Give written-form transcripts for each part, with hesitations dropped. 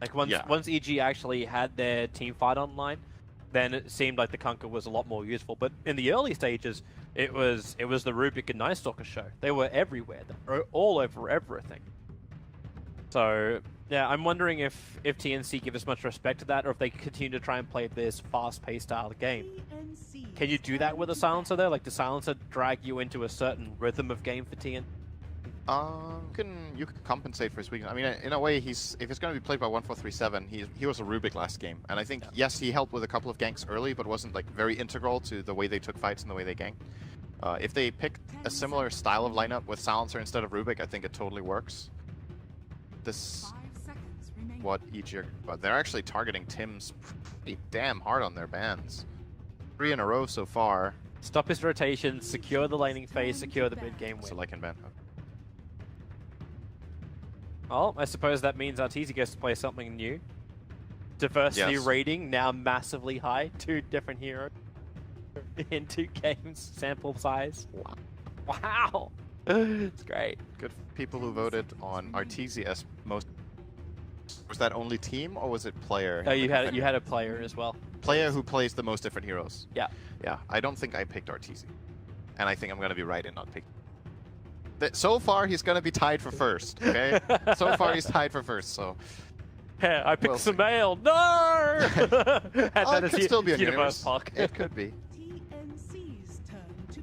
Like once EG actually had their team fight online, then it seemed like the Kunkka was a lot more useful. But in the early stages, it was the Rubik and Night Stalker show. They were everywhere. They were all over everything. So yeah, I'm wondering if TNC give as much respect to that, or if they continue to try and play this fast-paced style of game. Can you do that with a silencer though? Like, does silencer drag you into a certain rhythm of game for TNC? You can compensate for his weakness. I mean, in a way, if it's going to be played by 1437, he was a Rubik last game, and I think yes, he helped with a couple of ganks early, but wasn't like very integral to the way they took fights and the way they ganked. If they pick a similar style of lineup with silencer instead of Rubik, I think it totally works. What EG but they're actually targeting Tim's pretty damn hard on their bans. 3 in a row so far. Stop his rotation, secure the laning phase, secure the mid game win. So like in ban. Well, I suppose that means Arteezy gets to play something new. Diversity rating now massively high. 2 different heroes in 2 games. Sample size. Wow. It's great. Good for people who voted on Arteezy as most. Was that only team or was it player? Oh, you had a player as well. Player who plays the most different heroes. Yeah. Yeah. I don't think I picked Arteezy, and I think I'm gonna be right in not picking. So far, he's gonna be tied for first. Okay. So far, he's tied for first. So. Yeah, I picked Samael. No. It could still be a universe. It could be.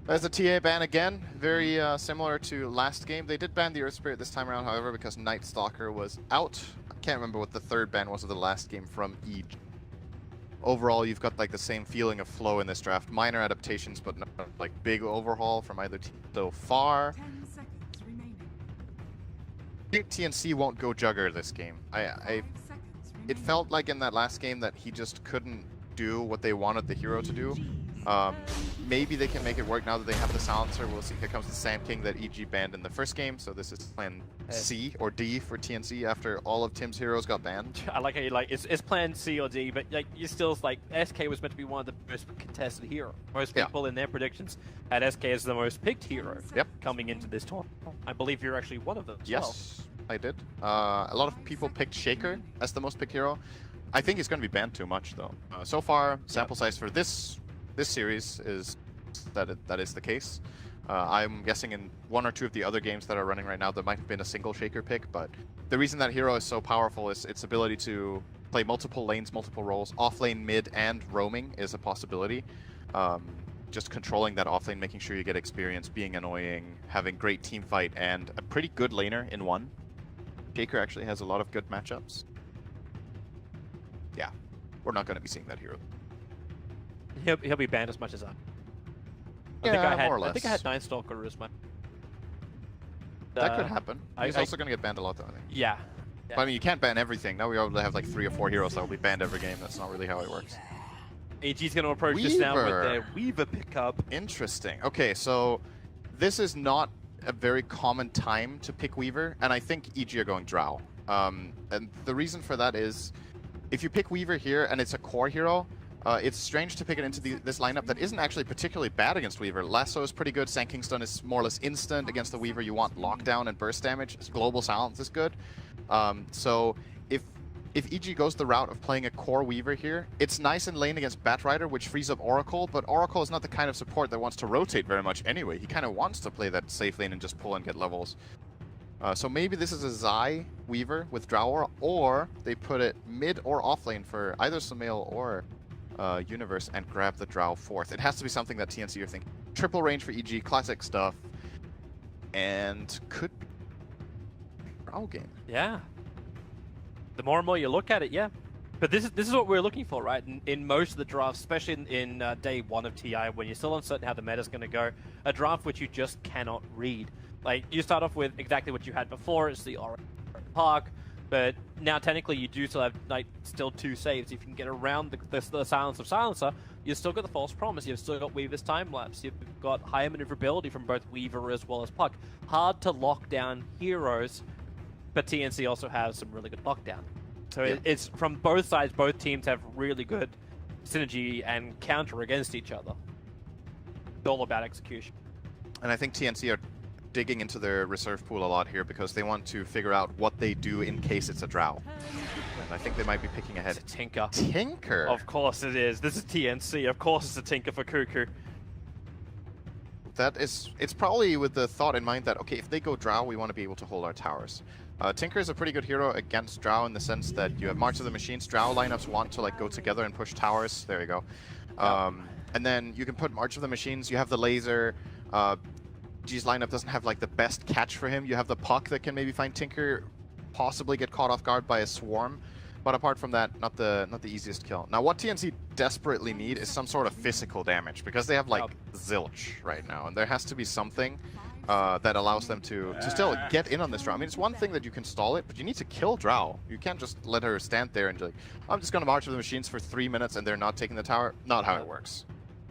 There's a TA ban again, very similar to last game. They did ban the Earth Spirit this time around, however, because Night Stalker was out. I can't remember what the third ban was of the last game from EG. Overall, you've got like the same feeling of flow in this draft. Minor adaptations, but not like big overhaul from either team so far. 10 seconds remaining. I think TNC won't go Jugger this game. It felt like in that last game that he just couldn't do what they wanted the hero to do. Maybe they can make it work now that they have the silencer. We'll see. Here comes the Sam King that EG banned in the first game. So this is plan C or D for TNC after all of Tim's heroes got banned. I like how you like it's plan C or D, but like you still like SK was meant to be one of the most contested heroes. Most people in their predictions had SK as the most picked hero. Coming into this tournament. I believe you're actually one of them. Yes, I did. A lot of people picked Shaker as the most picked hero. I think he's going to be banned too much though. So far, sample size for this series is that is the case. I'm guessing in 1 or 2 of the other games that are running right now, there might have been a single Shaker pick, but the reason that hero is so powerful is its ability to play multiple lanes, multiple roles. Offlane, mid, and roaming is a possibility. Just controlling that offlane, making sure you get experience, being annoying, having great team fight, and a pretty good laner in one. Shaker actually has a lot of good matchups. Yeah, we're not going to be seeing that hero. He'll be banned as much as I. More or less. I think I had Night Stalker as my. That could happen. He's also going to get banned a lot, though, I think. Yeah. But I mean, you can't ban everything. Now we already have like 3 or 4 heroes that will be banned every game. That's not really how it works. AG's going to approach this now with their Weaver pickup. Interesting. Okay, so this is not a very common time to pick Weaver, and I think EG are going Drow. And the reason for that is, if you pick Weaver here and it's a core hero, it's strange to pick it into this lineup that isn't actually particularly bad against Weaver. Lasso is pretty good. Sand Kingston is more or less instant against the Weaver. You want lockdown and burst damage. Global Silence is good. So if EG goes the route of playing a core Weaver here, it's nice in lane against Batrider, which frees up Oracle, but Oracle is not the kind of support that wants to rotate very much anyway. He kind of wants to play that safe lane and just pull and get levels. So maybe this is a Zai Weaver with Drow Aura, or they put it mid or off lane for either Sumail or Universe and grab the Drow 4th. It has to be something that TNC are thinking. Triple range for EG, classic stuff, and could be a Drow game. Yeah. The more and more you look at it, yeah. But this is what we're looking for, right? In most of the drafts, especially in day 1 of TI, when you're still uncertain how the meta's going to go, a draft which you just cannot read. Like, you start off with exactly what you had before, it's the Orange Park, but now technically you do still have like still 2 saves. If you can get around the silence of Silencer, you've still got the False Promise, you've still got Weaver's Time Lapse, you've got higher maneuverability from both Weaver as well as Puck. Hard to lock down heroes, but TNC also has some really good lockdown. So it's from both sides, both teams have really good synergy and counter against each other. It's all about execution. And I think TNC are digging into their reserve pool a lot here because they want to figure out what they do in case it's a Drow. and I think they might be picking ahead. It's a Tinker. Tinker? Of course it is. This is TNC. Of course it's a Tinker for Cuckoo. It's probably with the thought in mind that, okay, if they go Drow, we want to be able to hold our towers. Tinker is a pretty good hero against Drow in the sense that you have March of the Machines. Drow lineups want to like go together and push towers. There you go. And then you can put March of the Machines. You have the laser. G's lineup doesn't have like the best catch for him. You have the puck that can maybe find Tinker, possibly get caught off guard by a swarm. But apart from that, not the easiest kill. Now, what TNC desperately need is some sort of physical damage because they have like zilch right now, and there has to be something that allows them to still get in on this Drow. I mean, it's one thing that you can stall it, but you need to kill Drow. You can't just let her stand there and like, I'm just gonna march with the machines for 3 minutes and they're not taking the tower. Not how it works.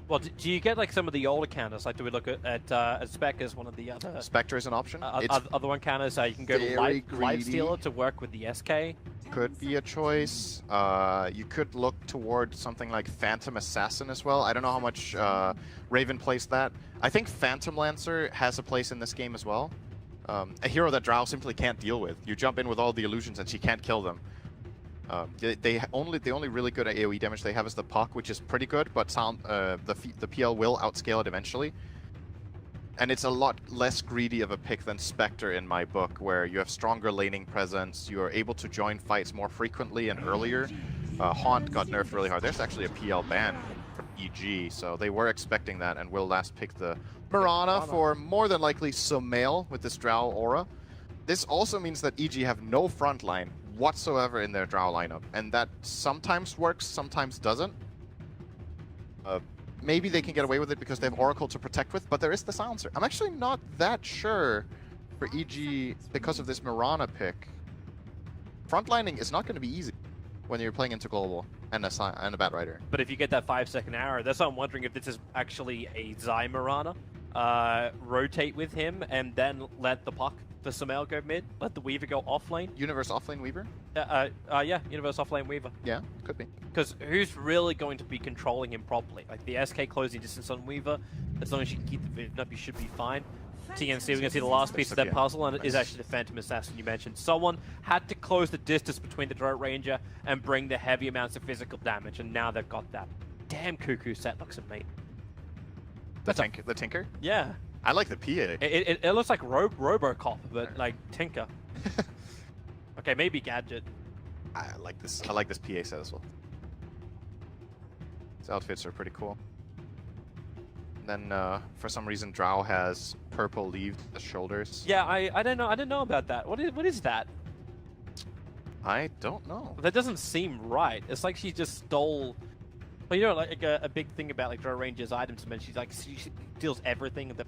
Well, do you get like some of the older counters? Like, do we look at Spec as one of the other? Spectre is an option. Other one counters, you can go to Light Stealer to work with the SK. Could be a choice. You could look toward something like Phantom Assassin as well. I don't know how much Raven plays that. I think Phantom Lancer has a place in this game as well. A hero that Drow simply can't deal with. You jump in with all the illusions and she can't kill them. The only really good AoE damage they have is the puck, which is pretty good, but the PL will outscale it eventually. And it's a lot less greedy of a pick than Spectre in my book, where you have stronger laning presence, you are able to join fights more frequently and earlier. Haunt got nerfed really hard. There's actually a PL ban from EG, so they were expecting that, and will last pick the Mirana for more than likely Sumail with this Drow aura. This also means that EG have no front line whatsoever in their Drow lineup, and that sometimes works, sometimes doesn't. Maybe they can get away with it because they have Oracle to protect with, but there is the Silencer. I'm actually not that sure for EG because of this Mirana pick. Frontlining is not going to be easy when you're playing into Global and a Bat Rider. But if you get that 5-second arrow, that's why I'm wondering if this is actually a Zai Mirana. Rotate with him and then let the puck for Sumail go mid, let the Weaver go off lane. Universe offlane Weaver? Yeah, Universe offlane Weaver. Yeah, could be. Because who's really going to be controlling him properly? Like the SK closing distance on Weaver, as long as you can keep the vision up, you should be fine. TNC, we're going to see the last piece of that puzzle, and it is actually the Phantom Assassin you mentioned. Someone had to close the distance between the Drought Ranger and bring the heavy amounts of physical damage, and now they've got that. Damn, Cuckoo set looks amazing. The Tinker? Yeah. I like the PA. It looks like Robocop, but like Tinker. Okay, maybe Gadget. I like this PA set as well. His outfits are pretty cool. And then for some reason Drow has purple leaves at the shoulders. Yeah, I don't know. I didn't know about that. What is that? I don't know. That doesn't seem right. It's like she just stole. Well, you know, like a big thing about like Drought Ranger's items, and she's like she steals everything at the.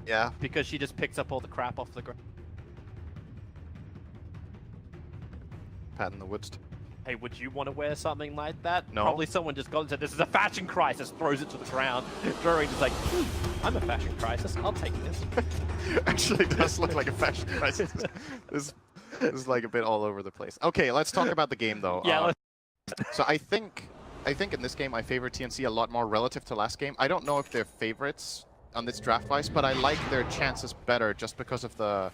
Yeah. Because she just picks up all the crap off the ground. Pat in the woods. Hey, would you want to wear something like that? No. Probably someone just got and said, this is a fashion crisis, throws it to the ground. Drought Ranger's like, I'm a fashion crisis, I'll take this. Actually, it does look like a fashion crisis. This is like a bit all over the place. Okay, let's talk about the game though. Yeah, so I think in this game I favor TNC a lot more relative to last game. I don't know if they're favorites on this draft wise, but I like their chances better just because of the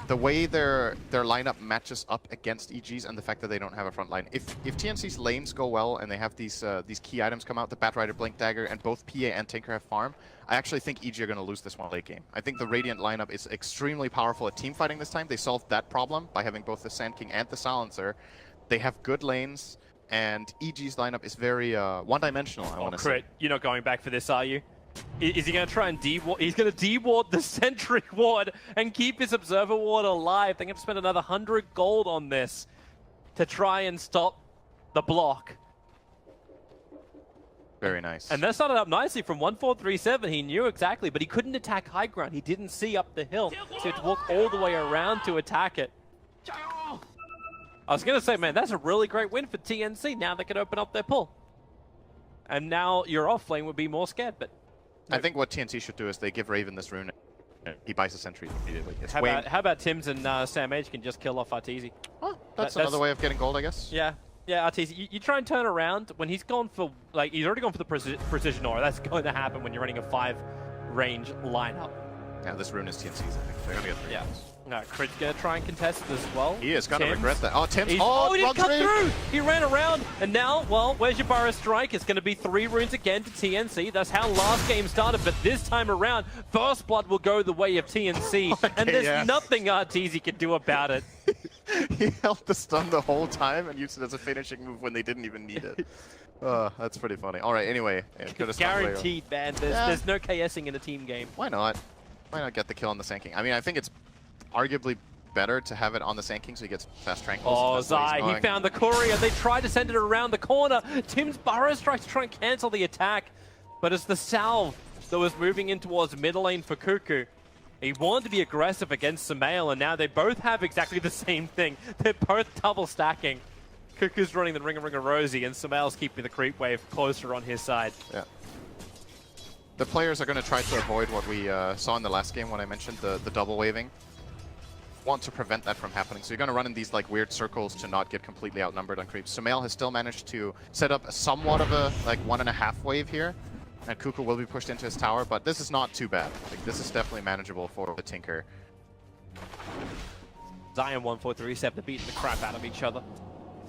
way their lineup matches up against EG's and the fact that they don't have a front line. If TNC's lanes go well and they have these key items come out, the Bat Rider, Blink Dagger, and both PA and Tinker have farm, I actually think EG are going to lose this one late game. I think the Radiant lineup is extremely powerful at team fighting this time. They solved that problem by having both the Sand King and the Silencer. They have good lanes, and EG's lineup is very one-dimensional, I want to say. You're not going back for this, are you? Is he going to try and deward? He's going to deward the Sentry Ward and keep his Observer Ward alive. They're going to spend another 100 gold on this to try and stop the block. Very nice. And that started up nicely from 1437. He knew exactly, but he couldn't attack high ground. He didn't see up the hill, so he had to walk all the way around to attack it. I was going to say, man, that's a really great win for TNC. Now they can open up their pull. And now your off lane would be more scared, but... I think what TNC should do is they give Raven this rune. He buys a sentry immediately. How about Tims and Sam H can just kill off Arteezy? Oh, that's another way of getting gold, I guess. Yeah, Arteezy. You try and turn around when he's gone for he's already gone for the precision aura. That's going to happen when you're running a 5 range lineup. Yeah, this rune is TNC's. I think they're gonna get 3. Yeah. Crit's gonna try and contest it as well. He is gonna Tims. regret that. Oh, Tims! He didn't cut through! He ran around, and now, well, where's your Burrow Strike? It's gonna be 3 runes again to TNC. That's how last game started, but this time around, First Blood will go the way of TNC, and there's nothing Arteezy can do about it. He held the stun the whole time and used it as a finishing move when they didn't even need it. That's pretty funny. All right, anyway. Guaranteed, man. There's no KSing in a team game. Why not? Why not get the kill on the Sand King? I mean, I think it's arguably better to have it on the Sand King so he gets fast tranquils. Oh, Zai, he found the courier. They tried to send it around the corner. Tim's Burrow Strike to try and cancel the attack. But it's the salve that was moving in towards mid lane for Cuckoo. He wanted to be aggressive against Samael, and now they both have exactly the same thing. They're both double stacking. Cuckoo's running the Ring of Rosie, and Samael's keeping the creep wave closer on his side. Yeah. The players are going to try to avoid what we saw in the last game when I mentioned the double waving. Want to prevent that from happening. So you're going to run in these like weird circles to not get completely outnumbered on creeps. Samael has still managed to set up somewhat of a like 1.5 wave here. And Cuckoo will be pushed into his tower, but this is not too bad. Like, this is definitely manageable for the Tinker. Zion 1437 beating the crap out of each other.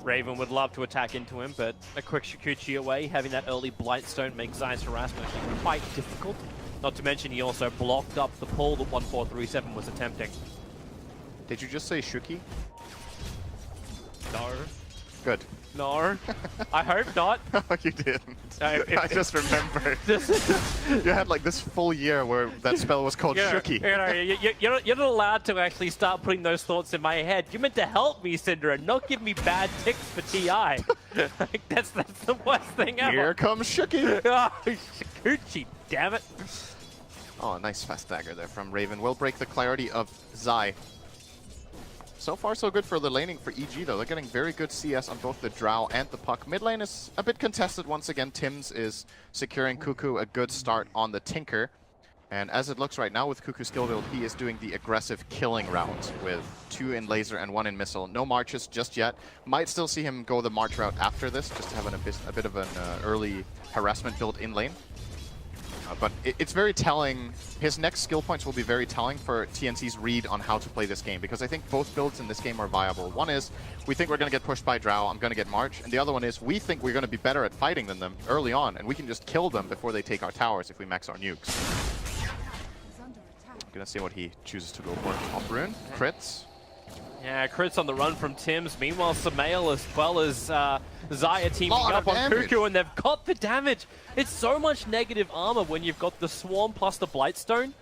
Raven would love to attack into him, but a quick Shukuchi away, having that early Blightstone makes Zion's harassment actually quite difficult. Not to mention he also blocked up the pull that 1437 was attempting. Did you just say Shuki? No. Good. No. I hope not. No, you didn't. I just remembered. You had like this full year where that spell was called Shuki. You're not allowed to actually start putting those thoughts in my head. You meant to help me, Cinder, and not give me bad ticks for TI. Like, that's the worst thing ever. Here comes Shuki. Oh, Shukuchi, damn it. Oh, a nice fast dagger there from Raven. Will break the clarity of Zai. So far, so good for the laning for EG, though. They're getting very good CS on both the Drow and the Puck. Mid lane is a bit contested once again. Tims is securing Cuckoo a good start on the Tinker. And as it looks right now with Cuckoo's skill build, he is doing the aggressive killing route with 2 in laser and 1 in missile. No marches just yet. Might still see him go the march route after this, just to have a bit of an early harassment build in lane. But it's very telling. His next skill points will be very telling for TNC's read on how to play this game, because I think both builds in this game are viable. One is, we think we're going to get pushed by Drow, I'm going to get March. And the other one is, we think we're going to be better at fighting than them early on, and we can just kill them before they take our towers if we max our nukes. I'm going to see what he chooses to go for. Top rune, crits. Yeah, crits on the run from Tims. Meanwhile, Samael as well as Zaya teaming up on Cuckoo, and they've got the damage. It's so much negative armor when you've got the Swarm plus the Blightstone.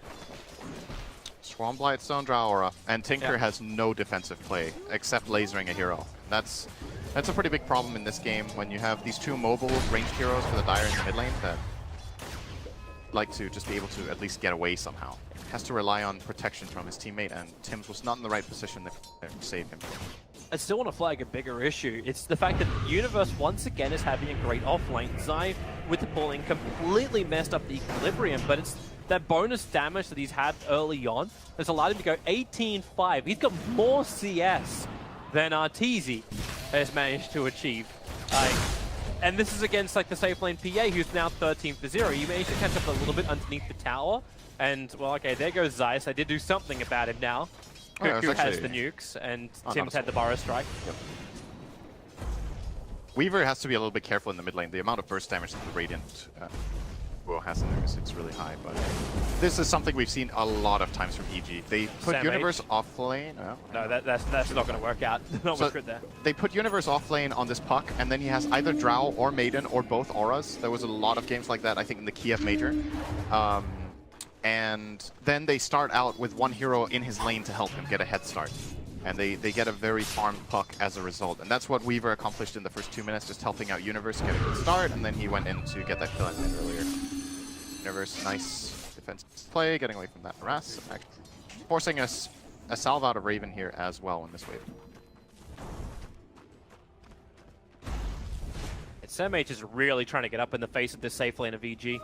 Swarm, Blightstone, Drow Aura, and Tinker has no defensive play except lasering a hero. That's a pretty big problem in this game when you have these 2 mobile ranged heroes for the Dire in the mid lane that like to just be able to at least get away somehow. Has to rely on protection from his teammate, and Tims was not in the right position to save him. I still want to flag a bigger issue. It's the fact that Universe once again is having a great offlane. Zai, with the pulling, completely messed up the equilibrium, but it's that bonus damage that he's had early on has allowed him to go 18-5. He's got more CS than Arteezy has managed to achieve. And this is against like the safe lane PA, who's now 13-0. He managed to catch up a little bit underneath the tower. And, well, okay, there goes Zeiss. They did do something about him now. Cuckoo has the nukes, and Tim's had the Burrow Strike. Yep. Weaver has to be a little bit careful in the mid lane. The amount of burst damage that the Radiant has in there is really high. But this is something we've seen a lot of times from EG. They put Universe off lane. No, that's not going to work out. Not so there. They put Universe off lane on this Puck, and then he has either Drow or Maiden or both auras. There was a lot of games like that, I think, in the Kiev Major. And then they start out with 1 hero in his lane to help him get a head start. And they get a very farmed Puck as a result. And that's what Weaver accomplished in the first 2 minutes, just helping out Universe get a good start, and then he went in to get that kill in earlier. Universe, nice defensive play, getting away from that harass. Forcing a salve out of Raven here as well in this wave. SMH is really trying to get up in the face of this safe lane of EG.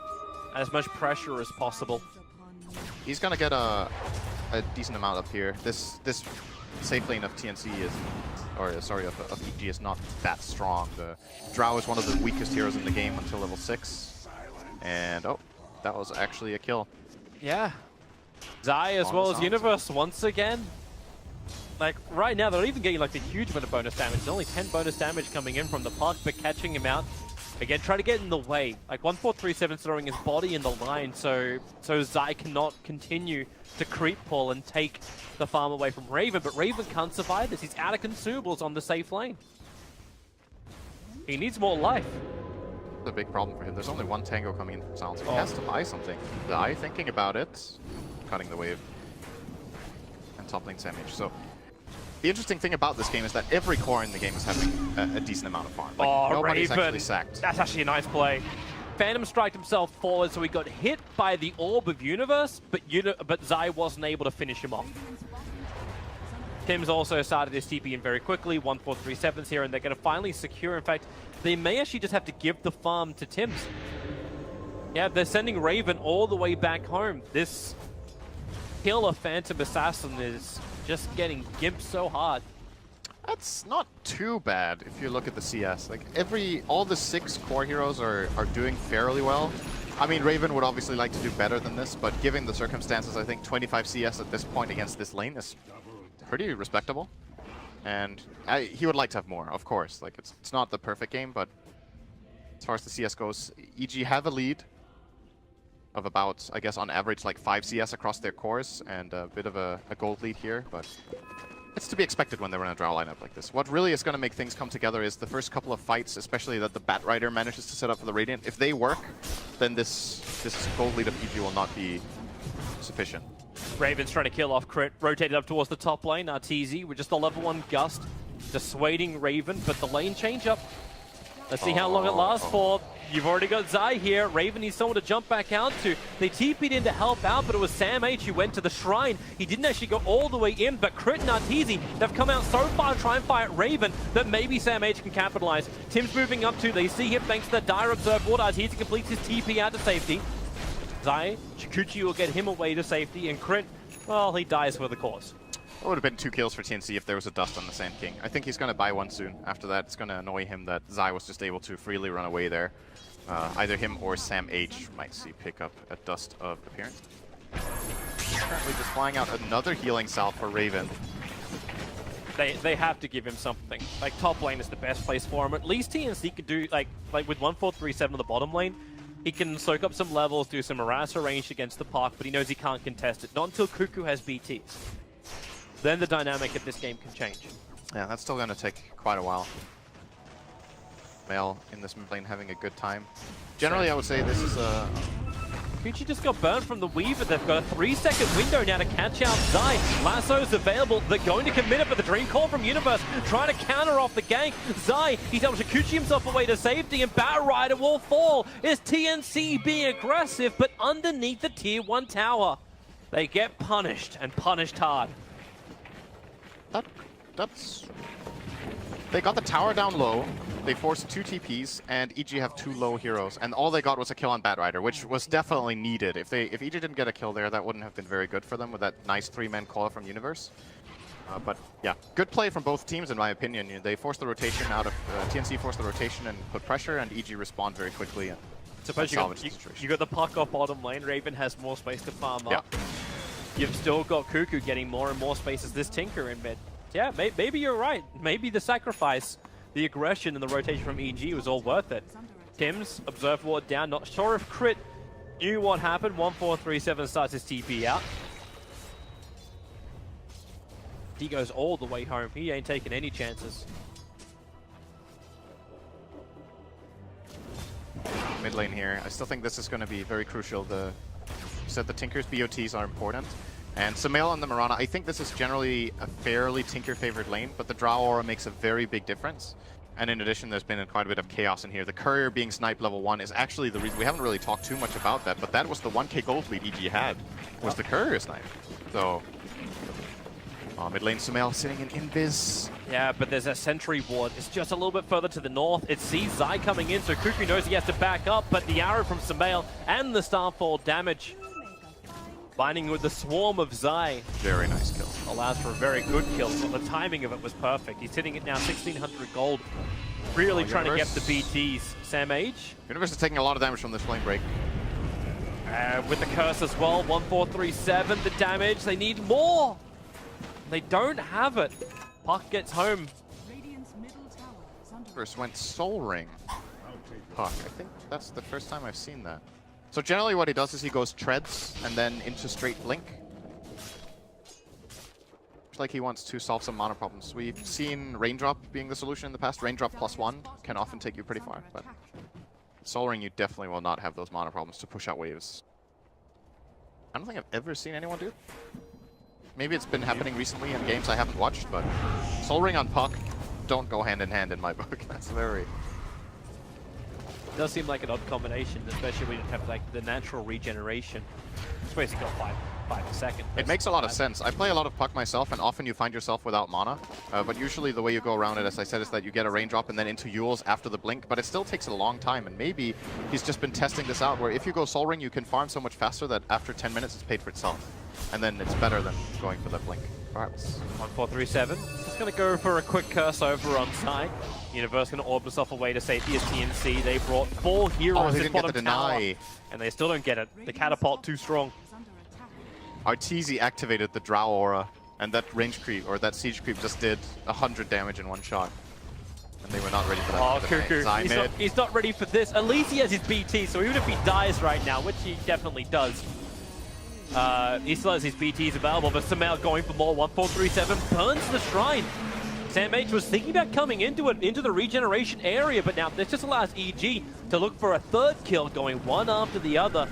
As much pressure as possible. He's gonna get a decent amount up here. This safe lane of TNC of EG is not that strong. The Drow is one of the weakest heroes in the game until level 6. And oh, that was actually a kill. Yeah. Zai as well as Universe once again. like right now, they're not even getting like the huge amount of bonus damage. There's only 10 bonus damage coming in from the puck, but catching him out. Again, try to get in the way. Like 1437 throwing his body in the line, so Zai cannot continue to creep pull and take the farm away from Raven. But Raven can't survive this. He's out of consumables on the safe lane. He needs more life. It's a big problem for him. There's only one tango coming in from Sound, so he has to buy something. Zai thinking about it, cutting the wave, and top lane damage. So the interesting thing about this game is that every core in the game is having a decent amount of farm. Like, nobody's Raven. actually sacked. That's actually a nice play. Phantom striked himself forward, so he got hit by the Orb of Universe, but Zai wasn't able to finish him off. Tim's also started his TP in very quickly. 1437's here, and they're going to finally secure. In fact, they may actually just have to give the farm to Tim's. Yeah, they're sending Raven all the way back home. This kill of Phantom Assassin is just getting gimped so hard. That's not too bad if you look at the CS. Like all the 6 core heroes are doing fairly well. I mean, Raven would obviously like to do better than this, but given the circumstances, I think 25 CS at this point against this lane is pretty respectable. And he would like to have more, of course. Like it's not the perfect game, but as far as the CS goes, EG have a lead of about, I guess, on average, like 5 CS across their cores, and a bit of a gold lead here, but it's to be expected when they're in a draw lineup like this. What really is going to make things come together is the first couple of fights, especially that the Bat Rider manages to set up for the Radiant. If they work, then this gold lead of EG will not be sufficient. Raven's trying to kill off Crit, rotated up towards the top lane. TZ with just the level 1 Gust, dissuading Raven, but the lane change up. Let's see how long it lasts for. You've already got Zai here. Raven needs someone to jump back out to. They TP'd in to help out, but it was Sam H who went to the shrine. He didn't actually go all the way in, but Crit and Arteezy, they've come out so far to try and fight Raven that maybe Sam H can capitalize. Tim's moving up too. They see him thanks to the Dire Observe Ward. Arteezy completes his TP out to safety. Zai, Chikuchi will get him away to safety, and Crit, well, he dies for the cause. It would have been 2 kills for TNC if there was a dust on the Sand King. I think he's going to buy one soon. After that, it's going to annoy him that Zai was just able to freely run away there. Either him or Sam H might see pick up a Dust of Appearance. Currently just flying out another healing salve for Raven. They have to give him something. Like, top lane is the best place for him. At least TNC could do, like with 1437 on the bottom lane, he can soak up some levels, do some harasser range against the park, but he knows he can't contest it. Not until Cuckoo has BTs. Then the dynamic of this game can change. Yeah, that's still going to take quite a while. Male in this mid lane having a good time. Generally, I would say this is a... Gucci just got burned from the Weaver. They've got a 3-second window now to catch out Zai. Lasso's available. They're going to commit it, but the Dream Call from Universe trying to counter off the gank. Zai, he's able to Gucci himself away to safety, and Bat Rider will fall. Is TNC being aggressive, but underneath the Tier 1 tower. They get punished, and punished hard. That's... They got the tower down low, they forced 2 TPs, and EG have 2 low heroes, and all they got was a kill on Bat Rider, which was definitely needed. If EG didn't get a kill there, that wouldn't have been very good for them with that nice 3-man call from Universe. But yeah, good play from both teams in my opinion. They forced the rotation out of... TNC forced the rotation and put pressure, and EG respond very quickly and salvage the situation. You got the puck off bottom lane. Raven has more space to farm up. Yeah. You've still got Cuckoo getting more and more space as this Tinker in mid. Yeah, maybe you're right. Maybe the sacrifice, the aggression, and the rotation from EG was all worth it. Tim's Observe Ward down. Not sure if Crit knew what happened. 1437 starts his TP out. He goes all the way home. He ain't taking any chances. Mid lane here. I still think this is going to be very crucial. You said the Tinker's BOTs are important. And Sumail and the Mirana, I think this is generally a fairly Tinker-favored lane, but the Drow Aura makes a very big difference. And in addition, there's been quite a bit of chaos in here. The Courier being sniped level 1 is actually the reason. We haven't really talked too much about that, but that was the 1k gold lead EG had, was the Courier snipe. So, mid lane Sumail sitting in invis. Yeah, but there's a sentry ward. It's just a little bit further to the north. It sees Zai coming in, so Cuckoo knows he has to back up, but the arrow from Sumail and the Starfall damage, binding with the swarm of Zai. Very nice kill. Allows for a very good kill. Well, the timing of it was perfect. He's hitting it now 1600 gold. Really trying to get the BTs. Sam H. Universe is taking a lot of damage from this flame break. With the curse as well. 1437, the damage. They need more. They don't have it. Puck gets home. First went Soul Ring. Puck. I think that's the first time I've seen that. So generally what he does is he goes treads and then into straight blink. Looks like he wants to solve some mana problems. We've seen Raindrop being the solution in the past. Raindrop +1 can often take you pretty far, but Soul Ring you definitely will not have those mana problems to push out waves. I don't think I've ever seen anyone do it. Maybe it's been happening recently in games I haven't watched, but Soul Ring on Puck don't go hand in hand in my book. That's very... It does seem like an odd combination, especially when you have like the natural regeneration. It's basically got 5 a second. It makes a lot of sense. I play a lot of Puck myself, and often you find yourself without mana. But usually the way you go around it, as I said, is that you get a Raindrop and then into Yules after the blink, but it still takes a long time, and maybe he's just been testing this out, where if you go Soul Ring, you can farm so much faster that after 10 minutes it's paid for itself. And then it's better than going for the blink. Regardless. 1437. Just going to go for a quick curse over on side. Universe going to orb himself away to safety as TNC. They brought 4 heroes in bottom tower, and they still don't get it. The catapult too strong. Arteezy activated the Drow aura, and that range creep, or that siege creep, just did 100 damage in one shot. And they were not ready for that. Oh, Cuckoo. He's not ready for this. At least he has his BT, so even if he dies right now, which he definitely does, he still has his BTs available, but Sumail going for more. 1437 burns the shrine. Sam H was thinking about coming into it, into the regeneration area, but now this just allows EG to look for a third kill, going one after the other.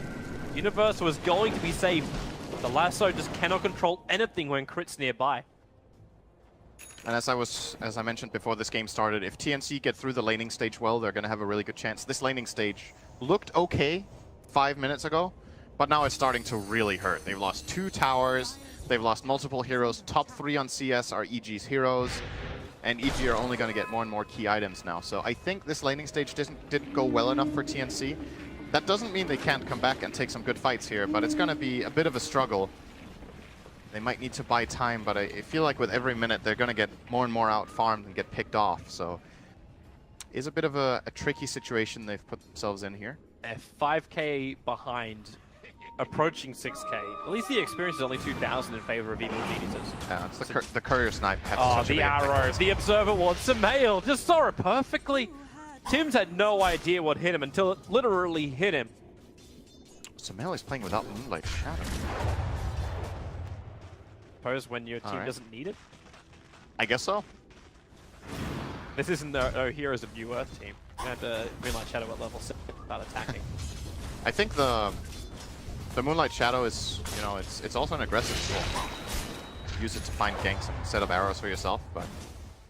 Universe was going to be safe. The lasso just cannot control anything when Crit's nearby. And as I mentioned before this game started, if TNC get through the laning stage well, they're going to have a really good chance. This laning stage looked okay 5 minutes ago, but now it's starting to really hurt. They've lost 2 towers, they've lost multiple heroes. Top 3 on CS are EG's heroes, and EG are only going to get more and more key items now. So I think this laning stage didn't go well enough for TNC. That doesn't mean they can't come back and take some good fights here, but it's going to be a bit of a struggle. They might need to buy time, but I feel like with every minute they're going to get more and more out farmed and get picked off. So it's a bit of a tricky situation they've put themselves in here. 5k behind, approaching 6k. At least the experience is only 2,000 in favor of Evil Geniuses. Yeah, it's the courier snipe. Oh, the arrow. The observer wants a mail. Just saw it perfectly. Tim's had no idea what hit him until it literally hit him. Sumail is playing without Moonlight Shadow. Suppose when your team doesn't need it? I guess so. This isn't the Heroes of New Earth team. You have to Moonlight Shadow at level 6 without attacking. I think the Moonlight Shadow is, you know, it's also an aggressive tool. Use it to find ganks and set up arrows for yourself, but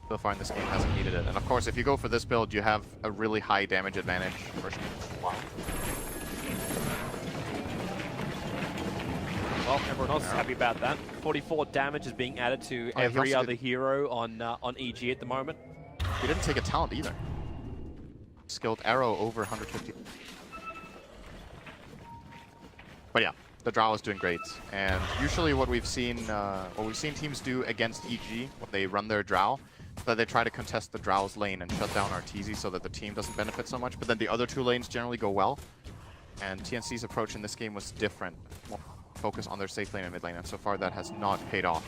so far in this game hasn't needed it. And of course, if you go for this build, you have a really high damage advantage. Wow. Well, everyone else is happy about that. 44 damage is being added to every other hero on EG at the moment. He didn't take a talent either. Skilled arrow over 150. But yeah, the Drow is doing great. And usually what we've seen teams do against EG when they run their Drow, that they try to contest the Drow's lane and shut down Arteezy so that the team doesn't benefit so much. But then the other 2 lanes generally go well. And TNC's approach in this game was different. More focus on their safe lane and mid lane, and so far that has not paid off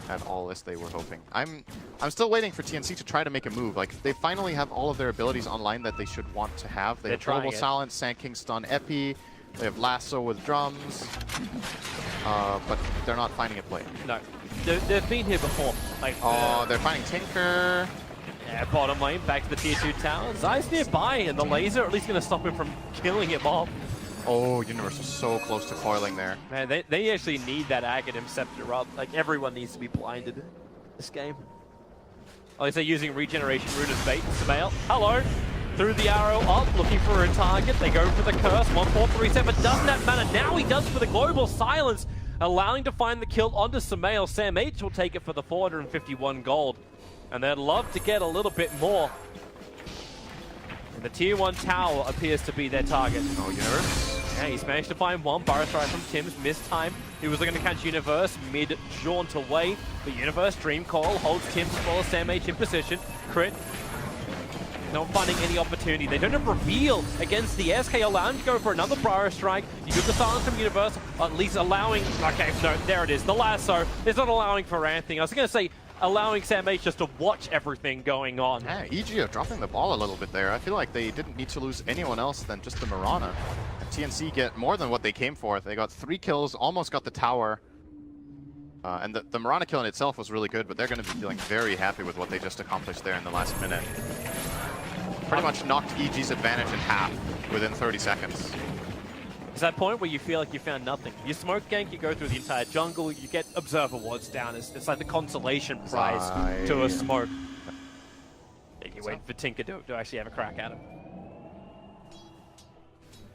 at all as they were hoping. I'm still waiting for TNC to try to make a move. Like, they finally have all of their abilities online that they should want to have. They have Global Silence, Sand King Stun, Epi. They have Lasso with drums. But they're not finding a play. No. They've been here before. Like, they're finding Tinker. Yeah, bottom lane, back to the tier 2 tower. Zai's nearby, and the laser at least going to stop him from killing him off. Oh, Universe was so close to coiling there. Man, they actually need that Aghanim Scepter up. Like, everyone needs to be blinded this game. At least they're using Regeneration Rune as bait. Sumail, hello! Through the arrow up, looking for a target. They go for the curse. 1437 doesn't that matter. Now he does for the Global Silence, allowing to find the kill onto Sumail. Sam H will take it for the 451 gold. And they'd love to get a little bit more. And the tier 1 tower appears to be their target. Oh, Universe. Yeah, he's managed to find one. Burrow strike from Tim's, missed time. He was looking to catch Universe mid-jaunt away. But Universe Dream Coil holds Tim's full. Sam H in position. Crit. not finding any opportunity. They don't have reveal against the SK, allowing to go for another Briar Strike. You do the silence from Universe, at least allowing... Okay, no, there it is. The lasso is not allowing for anything. I was going to say, allowing Sam H just to watch everything going on. Yeah, EG are dropping the ball a little bit there. I feel like they didn't need to lose anyone else than just the Mirana. And TNC get more than what they came for. They got 3 kills, almost got the tower. And the Mirana kill in itself was really good, but they're going to be feeling very happy with what they just accomplished there in the last minute. Pretty much knocked EG's advantage in half within 30 seconds. It's that point where you feel like you found nothing. You smoke gank, you go through the entire jungle, you get observer wards down. It's like the consolation prize to a smoke. You wait for Tinker to actually have a crack at him.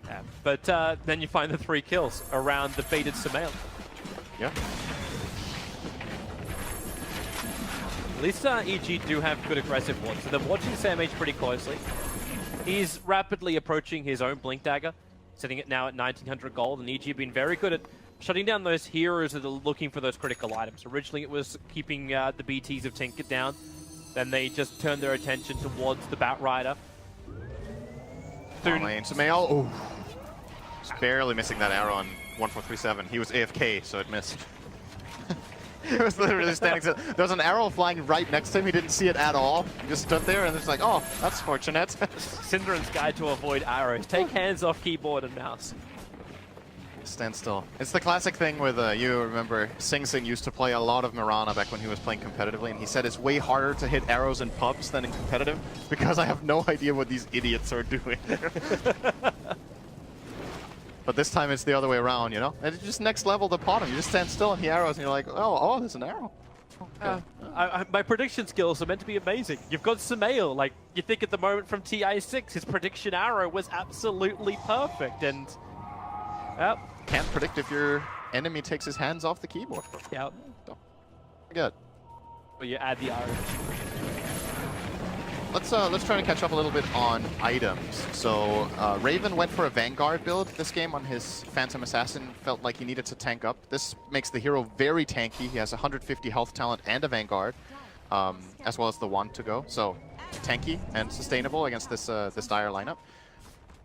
Yeah, but then you find the 3 kills around the baited Sumail. Yeah. At least EG do have good aggressive wards, so they're watching Sam H pretty closely. He's rapidly approaching his own Blink Dagger, sitting it now at 1900 gold, and EG have been very good at shutting down those heroes that are looking for those critical items. Originally it was keeping the BTs of Tinker down, then they just turned their attention towards the Bat Rider. Soon lane, Sumail, oh, just barely missing that arrow on 1437. He was AFK, so it missed. He was literally standing. There was an arrow flying right next to him. He didn't see it at all. He just stood there and it's like, oh, that's fortunate. Syndrome's guide to avoid arrows. Take hands off keyboard and mouse. Stand still. It's the classic thing with, you remember, Sing Sing used to play a lot of Mirana back when he was playing competitively, and he said it's way harder to hit arrows in pubs than in competitive because I have no idea what these idiots are doing. But this time it's the other way around, you know? And it's just next level to pot him. You just stand still and he arrows and you're like, oh, there's an arrow. Okay. My prediction skills are meant to be amazing. You've got Sumail, like, you think at the moment from TI6, his prediction arrow was absolutely perfect, and... Well, can't predict if your enemy takes his hands off the keyboard. Yeah. Don't forget. Well, you add the arrow. Let's try to catch up a little bit on items. So Raven went for a Vanguard build this game on his Phantom Assassin. Felt like he needed to tank up. This makes the hero very tanky. He has 150 health talent and a Vanguard, as well as the wand to go. So tanky and sustainable against this this dire lineup.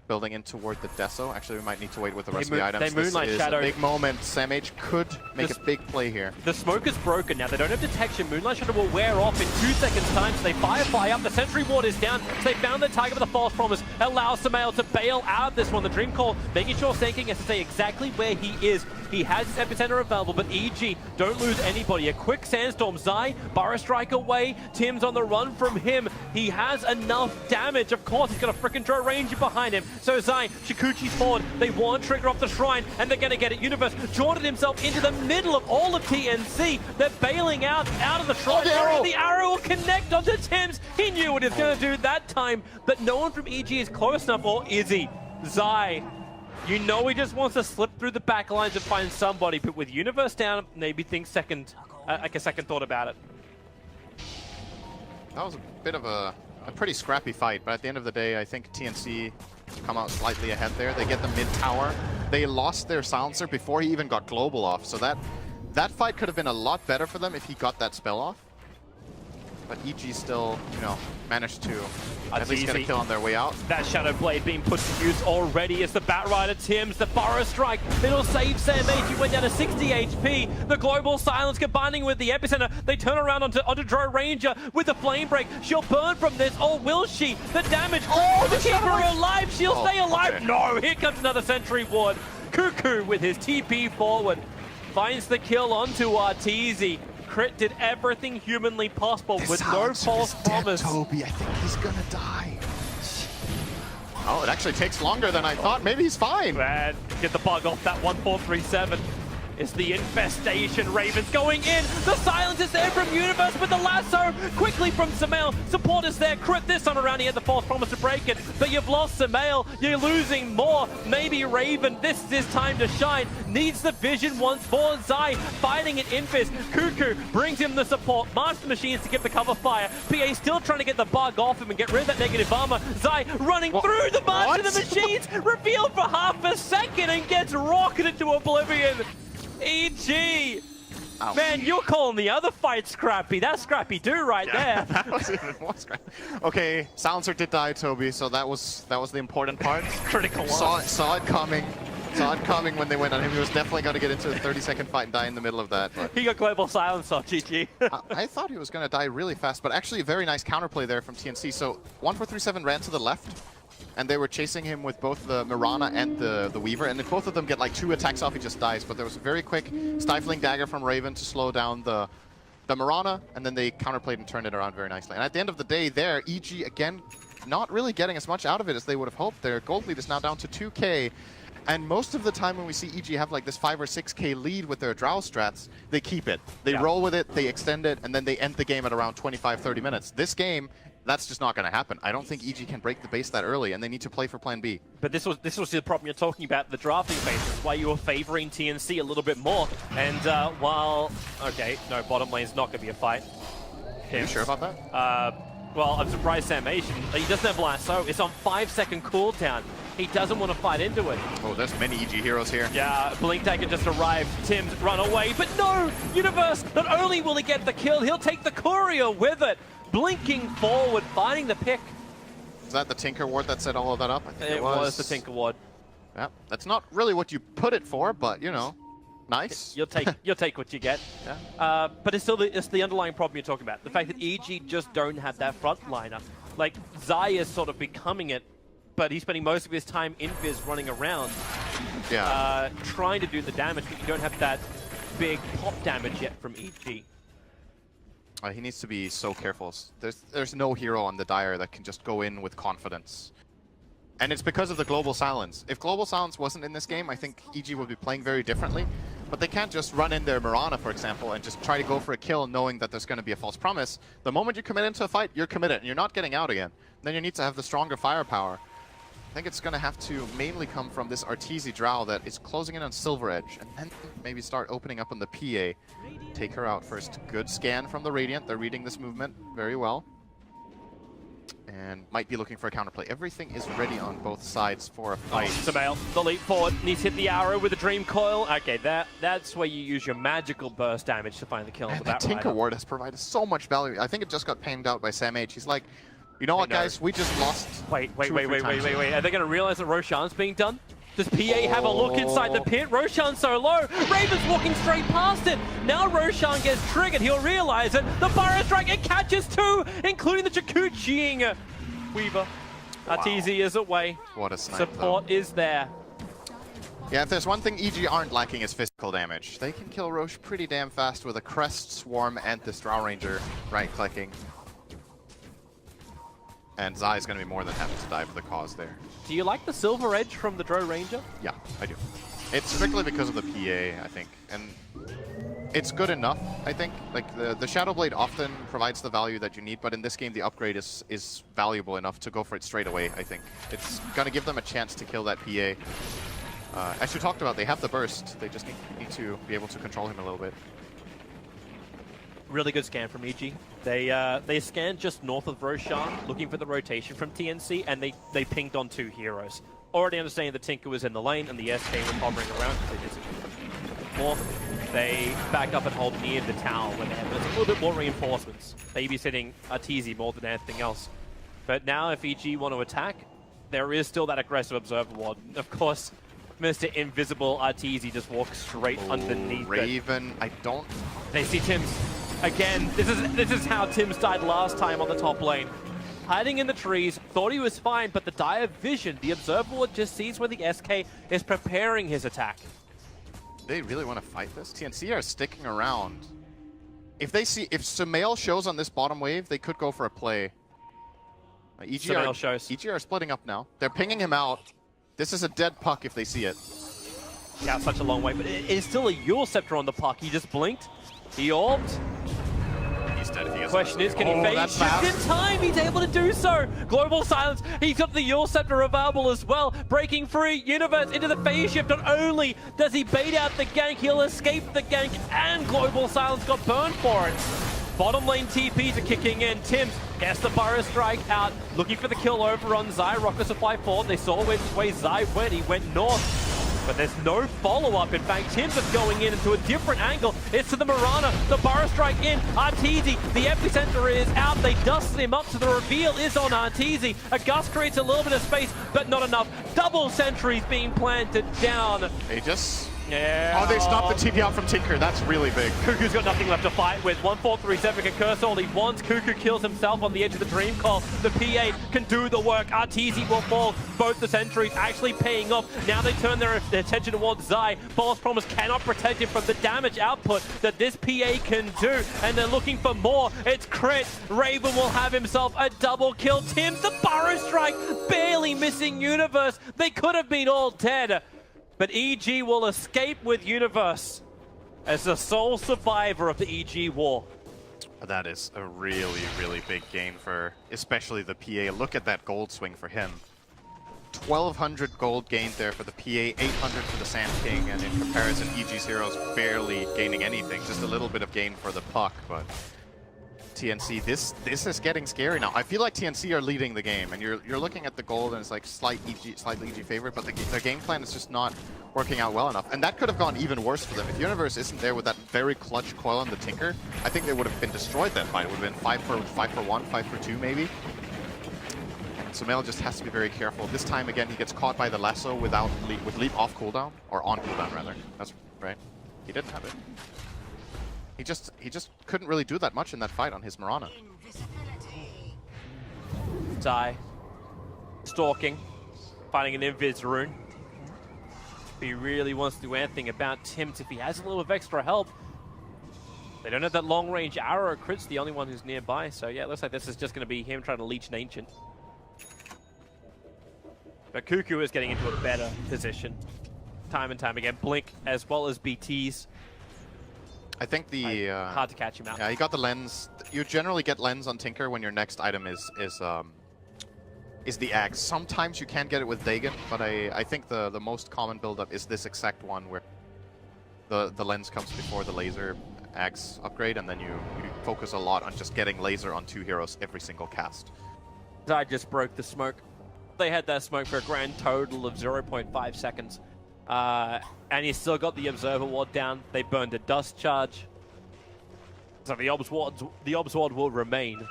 Building in toward the Deso. Actually, we might need to wait with the rest of the items. They Moonlight Shadow. A big moment. Sam H could make a big play here. The smoke is broken now. They don't have detection. Moonlight Shadow will wear off in 2 seconds time, so they Firefly up. The Sentry Ward is down, so they found their target with a False Promise. Allows Sumail to bail out of this one. The Dream Call, making sure Sanking has to stay exactly where he is. He has his epicenter available, but EG don't lose anybody. A quick Sandstorm. Zai, Burrow Strike away. Tim's on the run from him. He has enough damage. Of course, he's got a frickin' Drow Ranger behind him. So Zai, Shikuchi's forward. They want trigger off the shrine, and they're going to get it. Universe jaunted himself into the middle of all of TNC. They're bailing out of the shrine. The arrow will connect onto Tim's. He knew what he was going to do that time, but no one from EG is close enough, or is he? Zai, you know he just wants to slip through the back lines and find somebody, but with Universe down, maybe think second thought about it. That was a bit of a pretty scrappy fight, but at the end of the day, I think TNC come out slightly ahead there. They get the mid tower. They lost their silencer before he even got global off, so that fight could have been a lot better for them if he got that spell off. But EG still, you know, managed to at least get a kill on their way out. That Shadow Blade being put to use already as the Bat Rider Tims, the Burrow Strike. It'll save Sam H. He went down to 60 HP. The Global Silence combining with the Epicenter. They turn around onto Drow Ranger with the Flame Break. She'll burn from this. Oh, will she? The damage. Oh, to keep her alive. She'll stay alive. Okay. No, here comes another Sentry Ward. Cuckoo with his TP forward. Finds the kill onto Arteezy. Crit did everything humanly possible with no false promise. Toby, I think he's gonna die. Oh, it actually takes longer than I thought. Maybe he's fine. Man, get the bug off that 1437. It's the infestation. Ravens going in. The silence is there from Universe with the lasso. Quickly from Sumail. Support is there. Crit this time around. He had the false promise to break it. But you've lost Sumail. You're losing more. Maybe Raven. This is his time to shine. Needs the vision once more. Zai fighting an Infest. Cuckoo brings him the support. Master Machines to give the cover fire. PA still trying to get the bug off him and get rid of that negative armor. Zai running through the Master of the Machines. Revealed for half a second and gets rocketed to oblivion. EG Ouch. Man, you're calling the other fight scrappy. That's scrappy do right Yeah, there. that was even more scrappy. Okay, Silencer did die, Toby, so that was the important part. Critical Saw it coming. Saw it coming when they went on him. He was definitely going to get into a 30-second fight and die in the middle of that. But He got global silence off GG. I thought he was going to die really fast, but actually a very nice counterplay there from TNC. So 1437 ran to the left, and they were chasing him with both the Mirana and the Weaver, and if both of them get like 2 attacks off, he just dies. But there was a very quick stifling dagger from Raven to slow down the Mirana, and then they counterplayed and turned it around very nicely. And at the end of the day there, EG again not really getting as much out of it as they would have hoped. Their gold lead is now down to 2K. And most of the time when we see EG have like this 5 or 6K lead with their Drow strats, they keep it. They roll with it, they extend it, and then they end the game at around 25-30 minutes. This game, that's just not going to happen. I don't think EG can break the base that early, and they need to play for plan B. But this was the problem you're talking about, the drafting phase. That's why you were favoring TNC a little bit more. And while... Okay, no, bottom lane's not going to be a fight. Are you sure about that? Well, I'm surprised Sam Asian. He doesn't have lasso. It's on 5-second cooldown. He doesn't want to fight into it. Oh, there's many EG heroes here. Yeah, Blink Dagger just arrived. Tim's run away, but no! Universe, not only will he get the kill, he'll take the courier with it. Blinking forward, finding the pick. Is that the Tinker Ward that set all of that up? I think It was the Tinker Ward. Yeah, that's not really what you put it for, but you know, nice. You'll take what you get. Yeah. But it's still the underlying problem you're talking about. The fact that EG just don't have that front liner. Like, Zai is sort of becoming it, but he's spending most of his time in Viz running around, trying to do the damage, but you don't have that big pop damage yet from EG. He needs to be so careful. There's no hero on the Dire that can just go in with confidence. And it's because of the Global Silence. If Global Silence wasn't in this game, I think EG would be playing very differently. But they can't just run in their Mirana, for example, and just try to go for a kill knowing that there's going to be a false promise. The moment you commit into a fight, you're committed, and you're not getting out again. Then you need to have the stronger firepower. I think it's going to have to mainly come from this Arteezy Drow that is closing in on Silver Edge, and then maybe start opening up on the PA. Take her out first. Good scan from the Radiant. They're reading this movement very well. And might be looking for a counterplay. Everything is ready on both sides for a fight. Samael, the leap forward, needs to hit the arrow with the Dream Coil. Okay, that's where you use your magical burst damage to find the kill. And that Tinker Ward has provided so much value. I think it just got panned out by Sam H. He's like, you know what, guys? We just lost. Wait. Are they going to realize that Roshan's being done? Does PA have a look inside the pit? Roshan's so low. Raven's walking straight past it. Now Roshan gets triggered. He'll realize it. The Fire Strike, it catches 2, including the Chikuchiing Weaver. Wow. Arteezy is away. What a snipe, Support is there. Yeah, if there's one thing EG aren't lacking is physical damage. They can kill Roche pretty damn fast with a Crest, Swarm, and this Drow Ranger right-clicking. And Zai is going to be more than happy to die for the cause there. Do you like the Silver Edge from the Drow Ranger? Yeah, I do. It's strictly because of the PA, I think. And it's good enough, I think. Like, the Shadow Blade often provides the value that you need, but in this game, the upgrade is valuable enough to go for it straight away, I think. It's going to give them a chance to kill that PA. As you talked about, they have the burst. They just need to be able to control him a little bit. Really good scan from EG. They scanned just north of Roshan, looking for the rotation from TNC, and they pinged on 2 heroes. Already understanding the Tinker was in the lane and the SK was hovering around because they did more. They backed up and hold near the tower where they have a little bit more reinforcements, babysitting Arteezy more than anything else. But now if EG want to attack, there is still that aggressive Observer Ward. Of course, Mr. Invisible Arteezy just walks straight underneath Raven, I don't... They see Tim's. Again, this is how Tim's died last time on the top lane. Hiding in the trees, thought he was fine, but the Dire Vision, the Observer Ward just sees where the SK is preparing his attack. They really want to fight this? TNC are sticking around. If Samael shows on this bottom wave, they could go for a play. EG are splitting up now. They're pinging him out. This is a dead puck if they see it. Yeah, such a long way, but it is still a Yule Scepter on the puck. He just blinked. He orbed. He's dead if he is. Question is, can he fade shift in time? He's able to do so. Global Silence. He's got the Yule Scepter available as well. Breaking free. Universe into the phase shift. Not only does he bait out the gank, he'll escape the gank, and Global Silence got burned for it. Bottom lane TPs are kicking in. Tims gets the Fire Strike out. Looking for the kill over on Zai. Rocket Supply 4. They saw which way Zai went. He went north. But there's no follow-up. In fact, Tim's is going in into a different angle. It's to the Mirana. The Burrow Strike in. Arteezy, the epicenter is out. They dusted him up, so the reveal is on Arteezy. A gust creates a little bit of space, but not enough. Double sentries being planted down. Aegis. Yeah. Oh, they stopped the TP out from Tinker. That's really big. Cuckoo's got nothing left to fight with. 1437 can curse all he wants. Cuckoo kills himself on the edge of the Dream Call. The PA can do the work. Arteezy will fall. Both the sentries actually paying off. Now they turn their attention towards Zai. False Promise cannot protect him from the damage output that this PA can do. And they're looking for more. It's crit. Raven will have himself a double kill. Tim, the Burrow Strike, barely missing Universe. They could have been all dead. But EG will escape with Universe as the sole survivor of the EG war. That is a really, really big game for especially the PA. Look at that gold swing for him. 1,200 gold gained there for the PA, 800 for the Sand King, and in comparison, EG's heroes barely gaining anything. Just a little bit of gain for the puck, but TNC, this is getting scary now. I feel like TNC are leading the game, and you're looking at the gold, and it's like slightly EG favorite, but their game plan is just not working out well enough. And that could have gone even worse for them. If Universe isn't there with that very clutch coil on the Tinker, I think they would have been destroyed that fight. It would have been 5 for 1, 5 for 2 maybe. So Mel just has to be very careful. This time again, he gets caught by the lasso with leap off cooldown, or on cooldown rather. That's right. He didn't have it. He just couldn't really do that much in that fight on his Mirana. Zai, stalking, finding an invis rune. If he really wants to do anything about Tims, if he has a little bit of extra help. They don't have that long range arrow. Crit's the only one who's nearby, so yeah, it looks like this is just going to be him trying to leech an Ancient. But Cuckoo is getting into a better position time and time again. Blink as well as BTs. I think the hard to catch him out. Yeah, he got the lens. You generally get lens on Tinker when your next item is the axe. Sometimes you can get it with Dagon, but I think the most common buildup is this exact one where the lens comes before the laser axe upgrade, and then you focus a lot on just getting laser on 2 heroes every single cast. I just broke the smoke. They had that smoke for a grand total of 0.5 seconds. And he's still got the Observer Ward down. They burned a Dust Charge. So the Obs Ward will remain.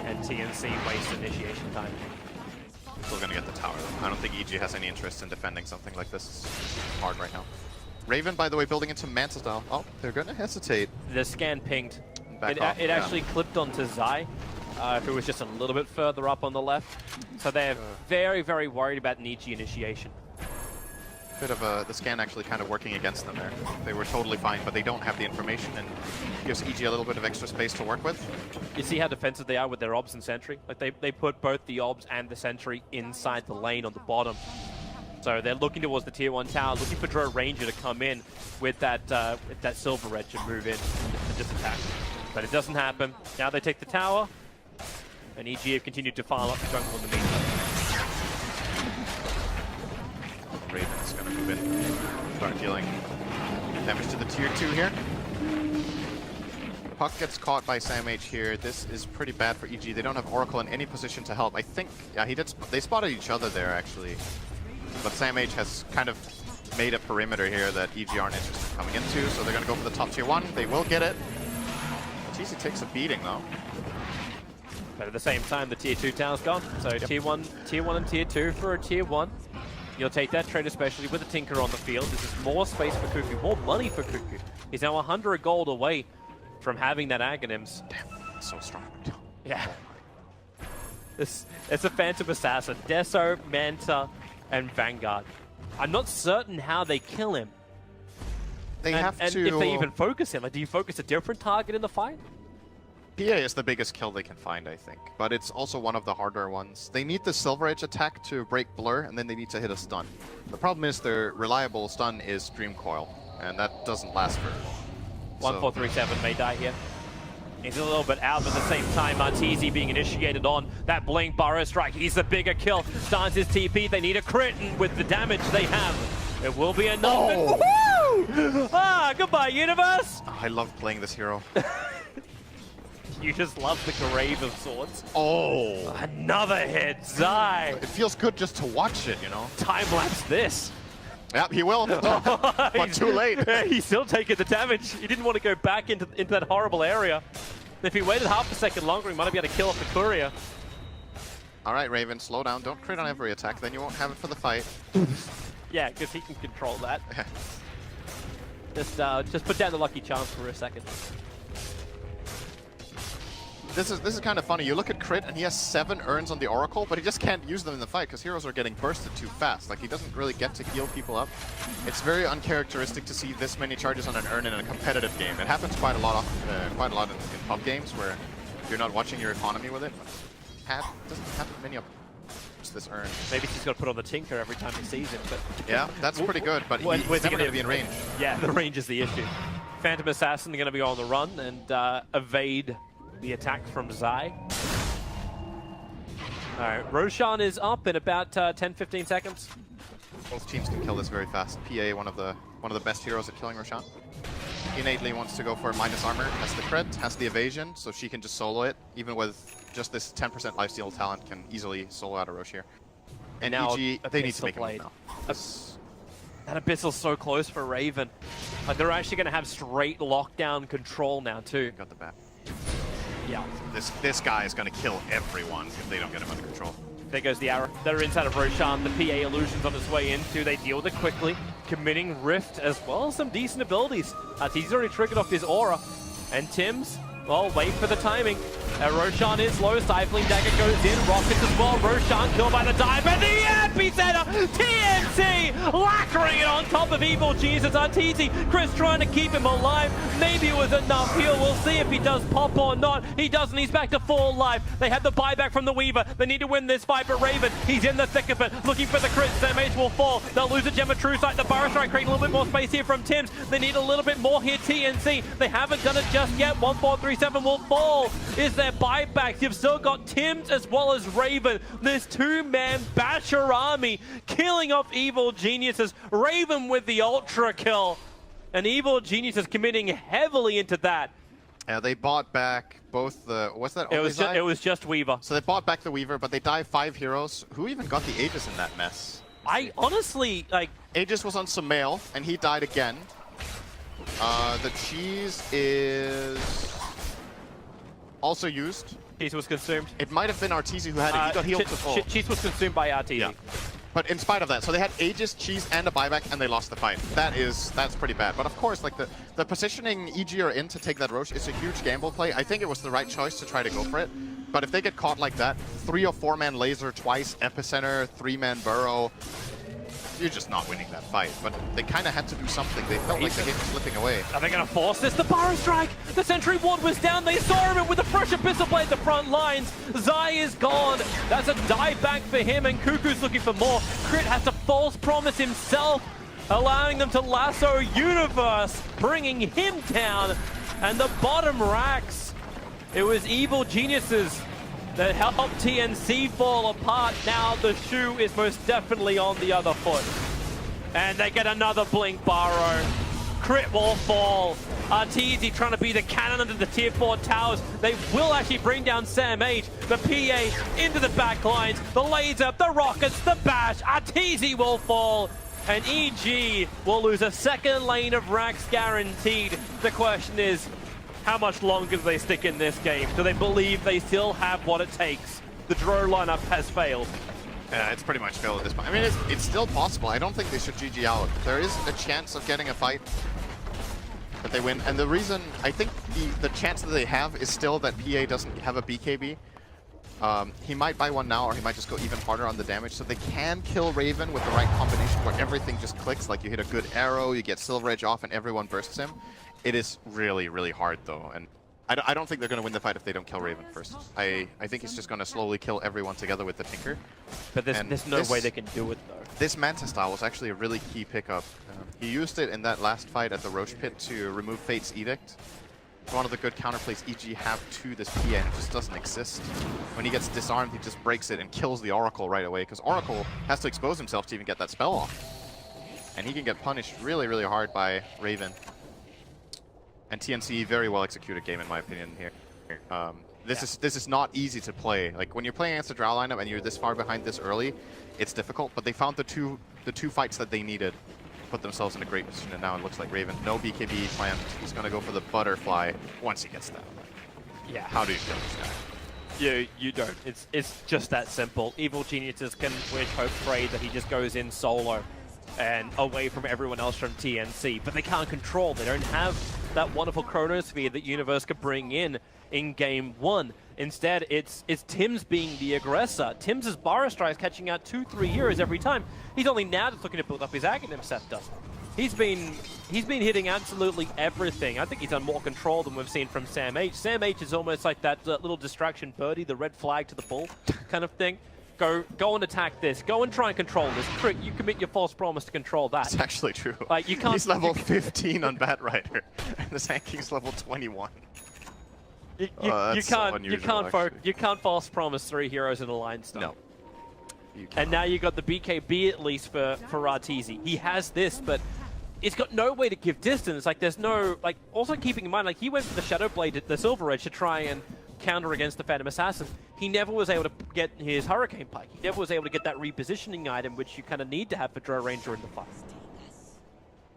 And TNC wastes initiation time. Still gonna get the tower though. I don't think EG has any interest in defending something like this. It's hard right now. Raven, by the way, building into Manta style. Oh, they're gonna hesitate. The scan pinged. It Yeah. actually clipped onto Zai, who was just a little bit further up on the left. So they're very, very worried about an EG initiation. Bit of the scan actually kind of working against them there. They were totally fine, but they don't have the information, and gives EG a little bit of extra space to work with. You see how defensive they are with their Obs and Sentry? Like they put both the Obs and the Sentry inside the lane on the bottom. So they're looking towards the tier 1 tower, looking for Drow Ranger to come in with that Silver Edge and move in and just attack. But it doesn't happen. Now they take the tower, and EG have continued to file up the jungle in the meantime. Raven is going to move in, start dealing damage to the tier 2 here. Puck gets caught by Sam H here. This is pretty bad for EG. They don't have Oracle in any position to help. I think, yeah, they spotted each other there actually. But Sam H has kind of made a perimeter here that EG aren't interested in coming into, so they're going to go for the top tier 1. They will get it. TC takes a beating though. But at the same time, the tier 2 tower's gone. So yep. tier 1 and tier 2 for a tier 1. You'll take that trade, especially with the Tinker on the field. This is more space for Cuckoo, more money for Cuckoo. He's now 100 gold away from having that Aghanims. Damn, so strong. Yeah. It's a Phantom Assassin. Deso, Manta, and Vanguard. I'm not certain how they kill him. They have to... And if they even focus him. Like, do you focus a different target in the fight? PA is the biggest kill they can find, I think. But it's also one of the harder ones. They need the Silver Edge attack to break Blur, and then they need to hit a stun. The problem is their reliable stun is Dream Coil, and that doesn't last very long. 1437 may die here. He's a little bit out, but at the same time, Arteezy being initiated on that Blink Burrow Strike. He's the bigger kill. Starts his TP. They need a crit, and with the damage they have, it will be enough. Oh. Woohoo! Ah, goodbye, Universe! Oh, I love playing this hero. You just love the Grave of Swords. Oh! Another hit, Zai! It feels good just to watch it, you know? Time-lapse this. Yep, he will. But too late. Yeah, he's still taking the damage. He didn't want to go back into that horrible area. If he waited half a second longer, he might have been able to kill off the courier. All right, Raven, slow down. Don't crit on every attack, then you won't have it for the fight. Yeah, because he can control that. Just put down the lucky chance for a second. This is kind of funny. You look at Crit, and he has 7 urns on the Oracle, but he just can't use them in the fight because heroes are getting bursted too fast. Like, he doesn't really get to heal people up. It's very uncharacteristic to see this many charges on an urn in a competitive game. It happens quite a lot in pub games where you're not watching your economy with it. Doesn't happen many of this urn. Maybe he's got to put on the Tinker every time he sees it, but... Yeah, that's pretty good, but he's never going to be in range. Yeah, the range is the issue. Phantom Assassin are going to be on the run and evade the attack from Zai. Alright, Roshan is up in about 10-15 seconds. Both teams can kill this very fast. PA, one of the best heroes at killing Roshan. He innately wants to go for minus armor, has the crit, has the evasion, so she can just solo it, even with just this 10% lifesteal talent can easily solo out a Rosh here. And now EG, they need to make a move now. That Abyssal's so close for Raven. Like, they're actually going to have straight lockdown control now too. Got the bat. Yeah. This guy is going to kill everyone if they don't get him under control. There goes the arrow. They're inside of Roshan. The PA illusion's on its way into. They deal with it quickly, committing Rift as well as some decent abilities. He's already triggered off his aura. And Tim's, well, wait for the timing. Roshan is low. Stifling Dagger goes in. Rockets as well. Roshan killed by the dive. And the epicenter! TNC! Lacquering it on top of Evil Jesus. Arteezy. Chris trying to keep him alive. Maybe it was enough heal. We'll see if he does pop or not. He doesn't. He's back to full life. They have the buyback from the Weaver. They need to win this fight, but Raven, he's in the thick of it. Looking for the crit. Damage will fall. They'll lose a Gem of True Sight. The Burrow Strike creating a little bit more space here from Tims. They need a little bit more here, TNC. They haven't done it just yet. 1437 will fall. Is there buybacks? You've still got Tims as well as Raven. This two-man Basher army killing off Evil Geniuses. Raven with the ultra kill. And Evil Geniuses committing heavily into that. Yeah, they bought back both the... What's that? It was just Weaver. So they bought back the Weaver, but they dive 5 heroes. Who even got the Aegis in that mess? I honestly, like... Aegis was on Sumail, and he died again. The cheese is also used. Cheese was consumed. It might have been Arteezy who had it. He got healed to full. Cheese was consumed by Arteezy. Yeah. But in spite of that, so they had Aegis, cheese, and a buyback, and they lost the fight. That's pretty bad. But of course, like the positioning EG are in to take that Roche is a huge gamble play. I think it was the right choice to try to go for it. But if they get caught like that, 3 or 4-man laser twice, epicenter, 3-man burrow, you're just not winning that fight. But they kind of had to do something. They felt like the game was slipping away. Are they going to force this? The Burrow Strike! The Sentry Ward was down. They saw him with the fresh Abyssal Blade at the front lines. Zai is gone. That's a dive back for him, and Cuckoo's looking for more. Crit has to false promise himself, allowing them to lasso Universe, bringing him down. And the bottom racks, it was Evil Geniuses that helped TNC fall apart. Now the shoe is most definitely on the other foot. And they get another Blink Burrow. Crit will fall. Arteezy trying to be the cannon under the tier 4 towers. They will actually bring down Sam H. The PA into the back lines. The laser, the rockets, the bash. Arteezy will fall. And EG will lose a second lane of racks guaranteed. The question is, how much longer do they stick in this game? Do they believe they still have what it takes? The draw lineup has failed. Yeah, it's pretty much failed at this point. I mean, it's still possible. I don't think they should GG out. There is a chance of getting a fight that they win. And the reason, I think the chance that they have is still that PA doesn't have a BKB. He might buy one now, or he might just go even harder on the damage. So they can kill Raven with the right combination where everything just clicks. Like you hit a good arrow, you get Silver Edge off, and everyone bursts him. It is really, really hard though. And I don't think they're going to win the fight if they don't kill Raven first. I think he's just going to slowly kill everyone together with the Tinker. But there's no way they can do it though. This Manta style was actually a really key pickup. He used it in that last fight at the Roche Pit to remove Fate's Edict. It's one of the good counterplays EG have to this PA, and it just doesn't exist. When he gets disarmed, he just breaks it and kills the Oracle right away, because Oracle has to expose himself to even get that spell off. And he can get punished really, really hard by Raven. And TNC, very well executed game in my opinion here. This is not easy to play. Like when you're playing against a draw lineup and you're this far behind this early, it's difficult. But they found the two fights that they needed put themselves in a great position, and now it looks like Raven, no BKB planned. He's going to go for the butterfly once he gets that. Yeah. How do you kill this guy? You don't. It's just that simple. Evil Geniuses can wish hope pray that he just goes in solo and away from everyone else from TNC, but they can't control. They don't have that wonderful chronosphere that Universe could bring in game 1. Instead, it's Tim's being the aggressor. Tim's Bara Strike's catching out 2-3 heroes every time. He's only now just looking to build up his Aghanim scepter. He's been hitting absolutely everything. I think he's on more control than we've seen from Sam H. Sam H is almost like that little distraction birdie, the red flag to the bull kind of thing. Go and attack this. Go and try and control this. Crick, you commit your false promise to control that. It's actually true. Like, you can't. He's level 15 on Bat Rider, and the Sand King's level 21. You can't false promise 3 heroes in a line start. No. And now you got the BKB at least for Arteezy. He has this, but it's got no way to give distance. Like, there's no, like, also keeping in mind, like, he went for the Shadow Blade at the Silver Edge to try and counter against the Phantom Assassin. He never was able to get his Hurricane Pike. He never was able to get that repositioning item, which you kind of need to have for Drow Ranger in the fight.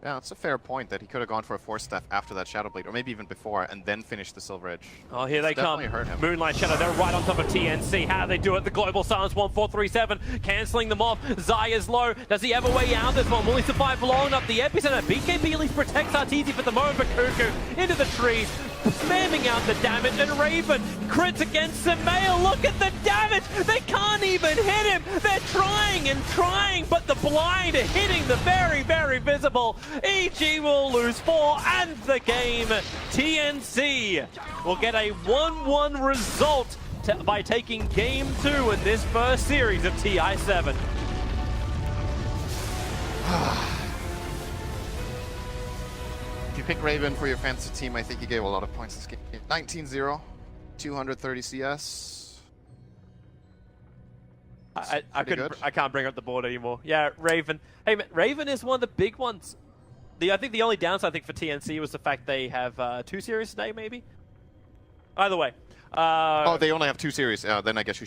Yeah, that's a fair point that he could have gone for a Force Staff after that Shadow Blade, or maybe even before, and then finished the Silver Edge. Oh, here they come. Hurt him. Moonlight Shadow, they're right on top of TNC. How do they do it? The Global Silence 1437, cancelling them off. Zaya's low. Does he ever way out this one? Will he survive long enough? The epicenter. BKB at least protects Arteezy for the moment, but Cuckoo into the trees, spamming out the damage, and Raven crits against Samael. Look at the damage! They can't even hit him! They're trying and trying, but the blind are hitting the very, very visible. EG will lose 4 and the game. TNC will get a 1-1 result by taking game 2 in this first series of TI7. If you pick Raven for your fantasy team, I think you gave a lot of points this game. 19-0, 230 CS. I can't bring up the board anymore. Yeah, Raven. Hey, man, Raven is one of the big ones. I think the only downside for TNC was the fact they have 2 series today, maybe. Either way. Oh, they only have 2 series. Then I guess you should